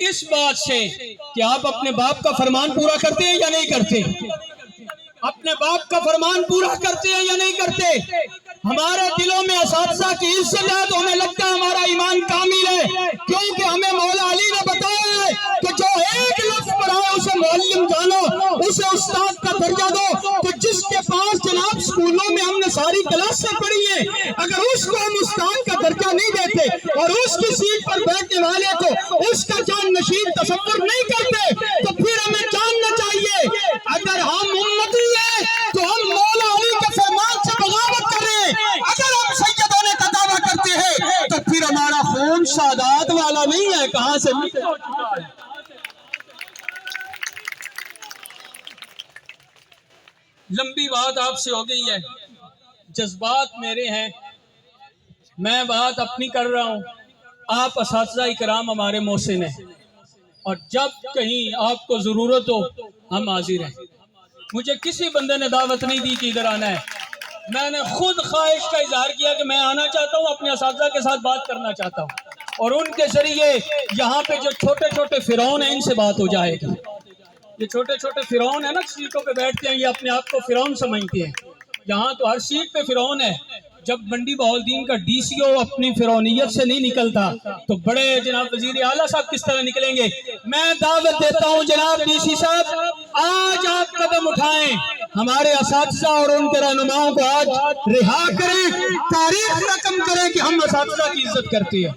اس بات سے کہ آپ اپنے باپ کا فرمان پورا کرتے ہیں یا نہیں کرتے؟ اپنے باپ کا فرمان پورا کرتے ہیں یا نہیں کرتے؟ ہمارے دلوں میں اساتذہ کی عزت ہے تو ہمیں لگتا ہے ہمارا ایمان کامل ہے، کیونکہ ہمیں مولا علی نے بتایا ہے کہ جو ایک لفظ پڑھائے اسے معلم جانو، اسے استاد کا درجہ دو۔ تو جس کے پاس جناب سکولوں میں ہم نے ساری کلاسیں پڑھی ہیں، اگر اس کو ہم استاد کا درجہ نہیں دیتے اور اس کی سیٹ پر بیٹھنے والے کو اس کا جان نشین تصور نہیں کرتے، تو پھر ہمیں جاننا چاہیے اگر ہم امتی ہیں تو ہم مولا علی کے فرمان سے بغاوت کریں۔ اگر ہم سید ہونے کا دعویٰ کرتے ہیں تو پھر ہمارا خون سادات والا نہیں ہے، کہاں سے لمبی بات آپ سے ہو گئی ہے، جذبات میرے ہیں، میں بات اپنی کر رہا ہوں، آپ اساتذہ کرام ہمارے محسن ہیں، اور جب کہیں آپ کو ضرورت ہو ہم حاضر ہیں۔ مجھے کسی بندے نے دعوت نہیں دی کہ ادھر آنا ہے، میں نے خود خواہش کا اظہار کیا کہ میں آنا چاہتا ہوں، اپنے اساتذہ کے ساتھ بات کرنا چاہتا ہوں، اور ان کے ذریعے یہاں پہ جو چھوٹے چھوٹے فرعون ہیں ان سے بات ہو جائے گی۔ یہ چھوٹے چھوٹے فرعون ہیں نا، سیٹوں پہ بیٹھتے ہیں، یہ اپنے آپ کو فرعون سمجھتے ہیں، یہاں تو ہر سیٹ پہ فرعون ہے۔ جب منڈی بہاؤالدین کا ڈی سی او اپنی فرعونیت سے نہیں نکلتا تو بڑے جناب وزیر اعلیٰ صاحب کس طرح نکلیں گے؟ میں دعوت دیتا ہوں جناب ڈی سی صاحب، آج آپ قدم اٹھائیں، ہمارے اساتذہ اور ان کے رہنماؤں کو آج رہا کریں، تاریخ رقم کریں کہ ہم اساتذہ کی عزت کرتے ہیں۔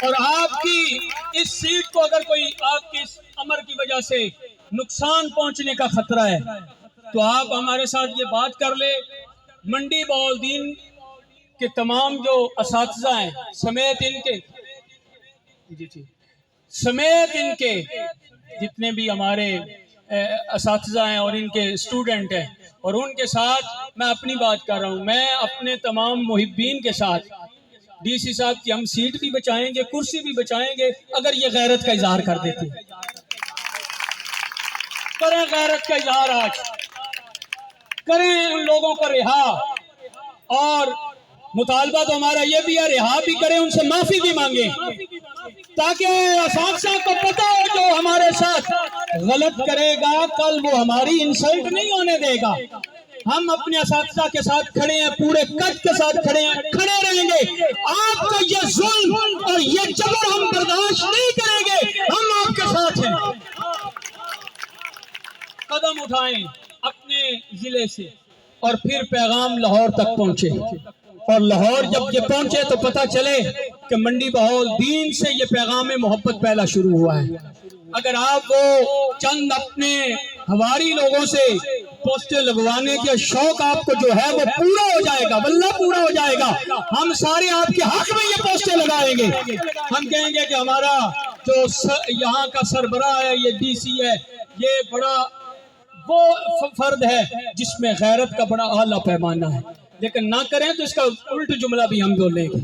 اور آپ کی اس سیٹ کو اگر کوئی آپ کی اس امر کی وجہ سے نقصان پہنچنے کا خطرہ ہے تو آپ ہمارے ساتھ یہ بات کر لیں، منڈی بہاؤالدین کے تمام جو اساتذہ ہیں سمیت ان کے جتنے بھی ہمارے اساتذہ ہیں اور ان کے اسٹوڈنٹ ہیں، اور ان کے ساتھ میں اپنی بات کر رہا ہوں، میں اپنے تمام محبین کے ساتھ ڈی سی صاحب کی ہم سیٹ بھی بچائیں گے، کرسی بھی بچائیں گے اگر یہ غیرت کا اظہار کر دیتے ہیں۔ کریں غیرت کا اظہار، آج کریں ان لوگوں کو رہا، اور مطالبہ تو ہمارا یہ بھی ہے رہا بھی کریں، ان سے معافی بھی مانگیں، تاکہ اساتذہ کو پتہ ہو جو ہمارے ساتھ غلط کرے گا کل وہ ہماری انسلٹ نہیں ہونے دے گا۔ ہم اپنے اساتذہ کے ساتھ کھڑے ہیں، پورے قد کے ساتھ کھڑے ہیں، کھڑے رہیں گے۔ آپ کا یہ ظلم اور یہ جبر ہم برداشت نہیں کریں گے، ہم آپ کے ساتھ ہیں۔ قدم اٹھائیں اپنے ضلع سے، اور پھر پیغام لاہور تک پہنچے، اور لاہور جب یہ پہنچے تو پتہ چلے کہ منڈی بہاؤالدین سے یہ پیغام محبت پہلا شروع ہوا ہے۔ اگر آپ وہ چند اپنے ہماری لوگوں سے پوسٹر لگوانے کے شوق آپ کو جو ہے وہ پورا ہو جائے گا، واللہ پورا ہو جائے گا، ہم سارے آپ کے حق میں یہ پوسٹر لگائیں گے۔ ہم کہیں گے کہ ہمارا جو یہاں کا سربراہ ہے، یہ ڈی سی ہے، یہ بڑا وہ فرد ہے جس میں غیرت کا بڑا اعلیٰ پیمانہ ہے، لیکن نہ کریں تو اس کا الٹ جملہ بھی ہم بولیں گے،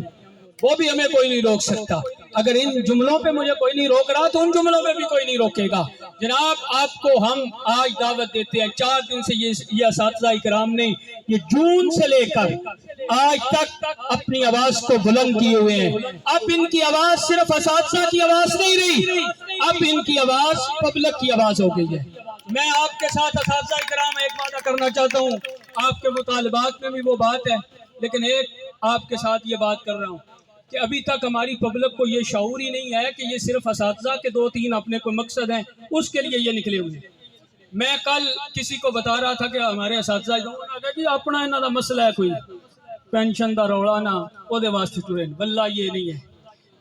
وہ بھی ہمیں کوئی نہیں روک سکتا۔ اگر ان جملوں پہ مجھے کوئی نہیں روک رہا تو ان جملوں پہ بھی کوئی نہیں روکے گا۔ جناب آپ کو ہم آج دعوت دیتے ہیں، 4 دن سے یہ اساتذہ کرام نے یہ جون سے لے کر آج تک اپنی آواز کو بلند کیے ہوئے ہیں۔ اب ان کی آواز صرف اساتذہ کی آواز نہیں رہی، اب ان کی آواز پبلک کی آواز ہو گئی ہے۔ میں آپ کے ساتھ اساتذہ کرام ایک وعدہ کرنا چاہتا ہوں، آپ کے مطالبات میں بھی وہ بات ہے، لیکن ایک آپ کے ساتھ یہ بات کر رہا ہوں کہ ابھی تک ہماری پبلک کو یہ شعور ہی نہیں ہے کہ یہ صرف اساتذہ کے 2-3 اپنے کوئی مقصد ہیں، اس کے لیے یہ نکلے ہوئے ہیں۔ میں کل کسی کو بتا رہا تھا کہ ہمارے اساتذہ جی اپنا انہاں دا مسئلہ ہے، کوئی پینشن دا روڑا نہ وہ دے واسطے ٹرین، واللہ یہ نہیں ہے۔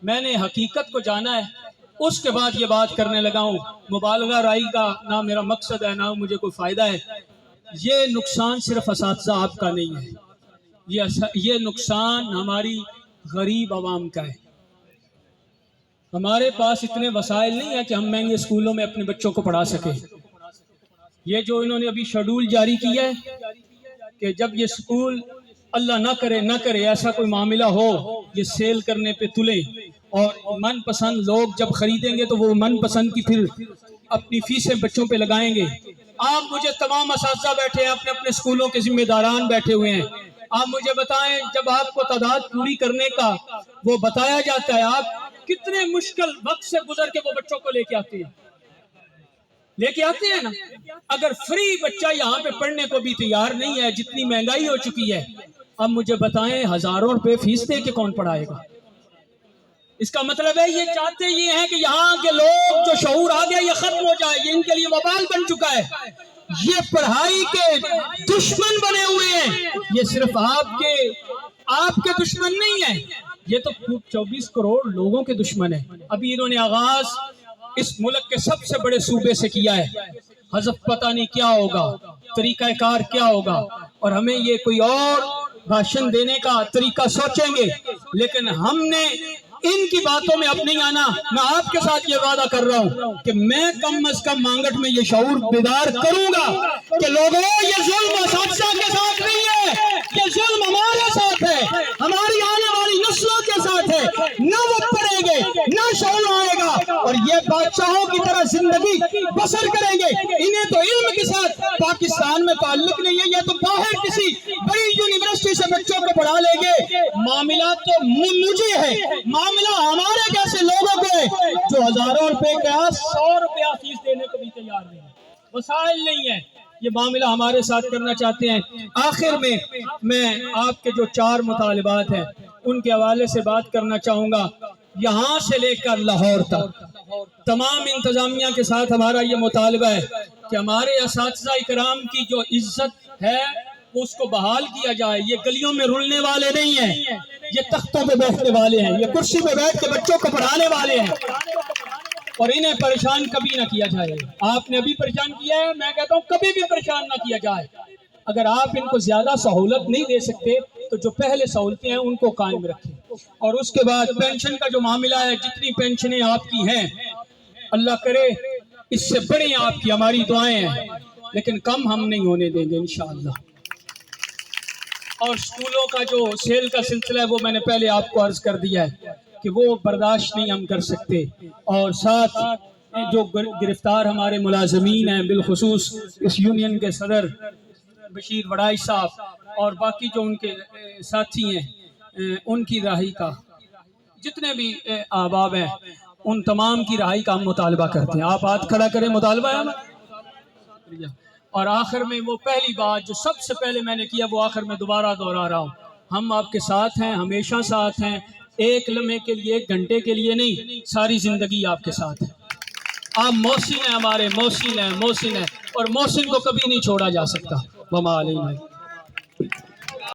میں نے حقیقت کو جانا ہے، اس کے بعد یہ بات کرنے لگا ہوں۔ مبالغہ رائی کا نہ میرا مقصد ہے، نہ مجھے کوئی فائدہ ہے۔ یہ نقصان صرف اساتذہ آپ کا نہیں ہے، یہ نقصان ہماری غریب عوام کا ہے۔ ہمارے پاس اتنے وسائل نہیں ہیں کہ ہم مہنگے اسکولوں میں اپنے بچوں کو پڑھا سکیں۔ یہ جو انہوں نے ابھی شیڈول جاری کیا ہے کہ جب یہ اسکول اللہ نہ کرے ایسا کوئی معاملہ ہو، یہ سیل کرنے پہ تلیں، اور من پسند لوگ جب خریدیں گے تو وہ من پسند کی پھر اپنی فیسیں بچوں پہ لگائیں گے۔ آپ مجھے تمام اساتذہ بیٹھے ہیں، اپنے اپنے اسکولوں کے ذمہ داران بیٹھے ہوئے ہیں، آپ مجھے بتائیں جب آپ کو تعداد پوری کرنے کا وہ بتایا جاتا ہے، آپ کتنے مشکل وقت سے گزر کے وہ بچوں کو لے کے آتے ہیں نا. اگر فری بچہ یہاں پہ پڑھنے کو بھی تیار نہیں ہے، جتنی مہنگائی ہو چکی ہے، اب مجھے بتائیں ہزاروں روپے فیس دے کے کون پڑھائے گا؟ اس کا مطلب ہے یہ چاہتے یہ ہیں کہ یہاں کے لوگ جو شعور آ گیا یہ ختم ہو جائے، یہ ان کے لیے وبال بن چکا ہے. یہ پڑھائی کے دشمن بنے ہوئے ہیں. یہ صرف آپ کے دشمن نہیں ہیں، یہ تو 24 کروڑ لوگوں کے دشمن ہیں. ابھی انہوں نے آغاز اس ملک کے سب سے بڑے صوبے سے کیا ہے. حذف پتہ نہیں کیا ہوگا، طریقہ کار کیا ہوگا، اور ہمیں یہ کوئی اور بھاشن دینے کا طریقہ سوچیں گے، لیکن ہم نے ان کی باتوں میں اب نہیں آنا. میں آپ کے ساتھ یہ وعدہ کر رہا ہوں کہ میں کم از کم مانگٹ میں یہ شعور بیدار کروں گا کہ لوگوں یہ ظلم اساتذہ کے ساتھ نہیں ہے، یہ ظلم ہمارے ساتھ ہے، ہماری آنے والی نسلوں کے ساتھ ہے. نہ وہ پڑھیں گے، نہ شعور آئے گا، اور یہ بادشاہوں کی طرح زندگی بسر کریں گے. انہیں تو علم کے ساتھ پاکستان میں تعلق نہیں ہے، یہ تو باہر کسی بڑی یونیورسٹی سے بچوں کو پڑھا لیں گے. معاملات تو مجھے ہے، معاملہ ہمارے جیسے لوگوں کو ہے جو ہزاروں روپے کا 100 روپیہ فیس دینے کو بھی تیار نہیں ہے، وسائل نہیں ہے. یہ معاملہ ہمارے ساتھ کرنا چاہتے ہیں. آخر میں آپ کے جو 4 مطالبات ہیں ان کے حوالے سے بات کرنا چاہوں گا. یہاں سے لے کر لاہور تک تمام انتظامیہ کے ساتھ ہمارا یہ مطالبہ ہے کہ ہمارے اساتذہ کرام کی جو عزت ہے اس کو بحال کیا جائے. یہ گلیوں میں رلنے والے نہیں ہیں، یہ تختوں پہ بیٹھنے والے ہیں، یہ کرسی پہ بیٹھ کے بچوں کو پڑھانے والے ہیں، اور انہیں پریشان کبھی نہ کیا جائے. آپ نے ابھی پریشان کیا ہے، میں کہتا ہوں کبھی بھی پریشان نہ کیا جائے. اگر آپ ان کو زیادہ سہولت نہیں دے سکتے تو جو پہلے سہولتیں ہیں ان کو قائم رکھیں. اور اس کے بعد پینشن کا جو معاملہ ہے، جتنی پینشنیں آپ کی ہیں اللہ کرے اس سے بڑی آپ کی ہماری دعائیں ہیں، لیکن کم ہم نہیں ہونے دیں گے انشاءاللہ. اور سکولوں کا جو سیل کا سلسلہ ہے وہ میں نے پہلے آپ کو عرض کر دیا ہے کہ وہ برداشت نہیں ہم کر سکتے. اور ساتھ جو گرفتار ہمارے ملازمین ہیں، بالخصوص اس یونین کے صدر بشیر وڑائی صاحب اور باقی جو ان کے ساتھی ہیں، ان کی رہائی کا، جتنے بھی احباب ہیں ان تمام کی رہائی کا ہم مطالبہ کرتے ہیں. آپ ہاتھ کھڑا کریں، مطالبہ ہے نا. اور آخر میں وہ پہلی بات جو سب سے پہلے میں نے کیا وہ آخر میں دوبارہ دہرا رہا ہوں، ہم آپ کے ساتھ ہیں، ہمیشہ ساتھ ہیں. ایک لمحے کے لیے، ایک گھنٹے کے لیے نہیں، ساری زندگی آپ کے ساتھ ہے. آپ محسن ہیں، ہمارے محسن ہیں، اور محسن کو کبھی نہیں چھوڑا جا سکتا. وما علینا.